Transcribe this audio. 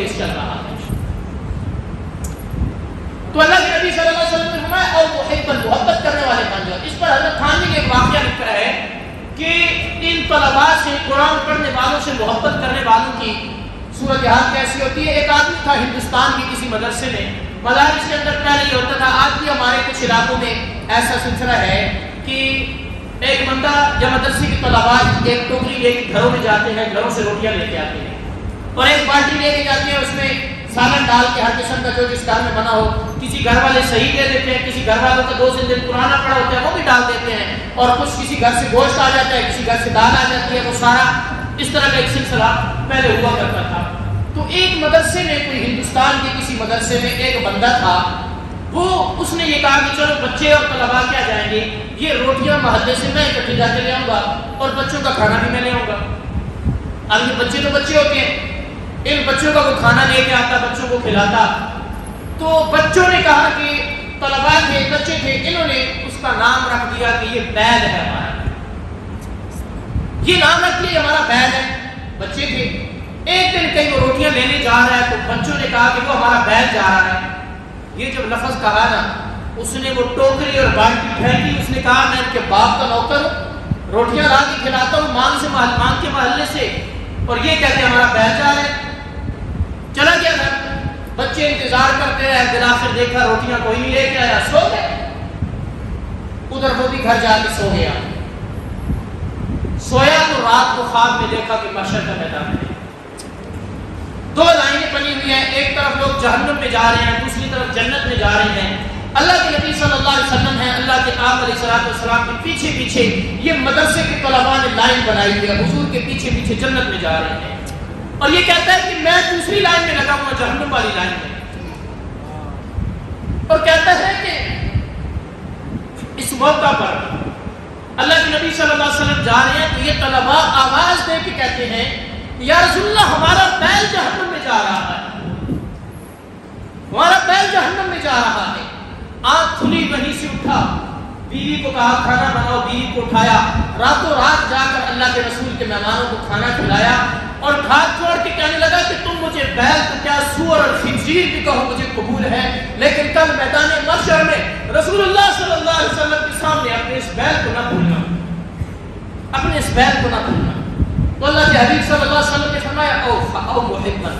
پیش چل رہا ہے. تو اللہ کے نبی صلی اللہ علیہ وسلم نے فرمایا او محبا، محبت کرنے والے بن جاؤ. اس پر حضرت خانوی نے ایک واقعہ لکھا ہے کہ ان طلباء سے، قرآن پڑھنے والوں سے محبت کرنے والوں کی صورتحال کیسی ہوتی ہے. ایک آدمی تھا ہندوستان کے کسی مدرسے میں، مدارس کے اندر پہلے یہ ہوتا تھا، آج بھی ہمارے کچھ علاقوں میں ایسا سلسلہ ہے کہ ایک بندہ یا مدرسے کے طلباء ایک ٹوکری لے کے گھروں میں جاتے ہیں، گھروں سے روٹیاں لے کے آتے ہیں اور ایک بالٹی لے کے جاتے ہیں، اس میں سالن ڈال کے ہر قسم کا جو جس گھر میں بنا ہو. کسی گھر والے صحیح دے دیتے ہیں، کسی گھر والوں کا 2 دن پرانا پڑا ہوتا ہے وہ بھی ڈال دیتے ہیں، اور کچھ کسی گھر سے گوشت آ جاتا ہے، کسی گھر سے دال آ جاتی ہے. وہ سارا اس طرح کا ایک سلسلہ پہلے ہوا کرتا تھا. تو ایک مدرسے میں، کوئی ہندوستان کے کسی مدرسے میں ایک بندہ تھا، وہ اس نے یہ کہا کہ چلو بچے اور طلباء کیا جائیں گے، یہ روٹیاں محلے سے میں اکٹھی جا کے لے آؤں گا اور بچوں کا کھانا بھی میں لے آؤں گا. اب یہ بچے تو بچے ہوتے ہیں، ان بچوں کا وہ کھانا لے کے آتا، بچوں کو کھلاتا. تو بچوں نے کہا کہ طلباء تھے، بچے تھے، انہوں نے اس کا نام رکھ دیا کہ یہ بیل ہے ہمارا، یہ نام رکھ لیا ہمارا بیل ہے. بچے تھے. ایک دن کہیں وہ روٹیاں لینے جا رہا ہے تو بچوں نے کہا کہ وہ ہمارا بیل جا رہا ہے. یہ جب لفظ کہا نا، اس نے وہ ٹوکری اور بالٹی پھینکی. اس نے کہا میں ان کے باپ کا نوکر ہوں، روٹیاں لا کے کھلاتا ہوں مانگ کے محلے سے، اور یہ کہتے ہیں ہمارا بیل جا رہا ہے. چلا گیا گھر. بچے انتظار کرتے رہے، بالآخر دیکھا روٹیاں کوئی نہیں لے کے آیا، سو گئے. ادھر وہ بھی گھر جا کے سو گیا. سویا تو رات کو خواب میں دیکھا کہ محشر کا میدان ہے، 2 لائنیں بنی ہوئی ہیں، ایک طرف لوگ جہنم میں جا رہے ہیں، دوسری طرف جنت میں جا رہے ہیں. اللہ کے نبی صلی اللہ علیہ وسلم ہیں، اللہ کے آپ علیہ السلام کے پیچھے پیچھے یہ مدرسے کے طلباء نے لائن بنائی ہوئی ہے، حضور کے پیچھے پیچھے جنت میں جا رہے ہیں. اور یہ کہتا ہے کہ میں دوسری لائن میں لگا ہوا، جہنم والی لائن میں. اور کہتا ہے کہ اس موقع پر اللہ کے نبی صلی اللہ علیہ وسلم جا رہے ہیں تو یہ طلباء آواز دے کے کہتے ہیں یا رسول اللہ ہمارا بیل جہنم میں جا رہا ہے، ہمارا بیل جہنم میں جا رہا ہے. آنکھ کھلی، وہیں سے اٹھا، بیوی کو کہا کھانا بناؤ، بیوی کو اٹھایا، راتوں رات جا کر اللہ کے رسول کے مہمانوں کو کھانا کھلایا اور ہاتھ چھوڑ کے کہنے لگا کہ تم مجھے بیل تو کیا سور اور خنزیر بھی کہو مجھے قبول ہے، لیکن کل میدان محشر میں رسول اللہ صلی اللہ علیہ وسلم کے سامنے اپنے اس بیل کو نہ بھولنا، اپنے اس بیل کو نہ بھولنا. تو اللہ کے حبیب صلی اللہ علیہ وسلم نے فرمایا او محبا،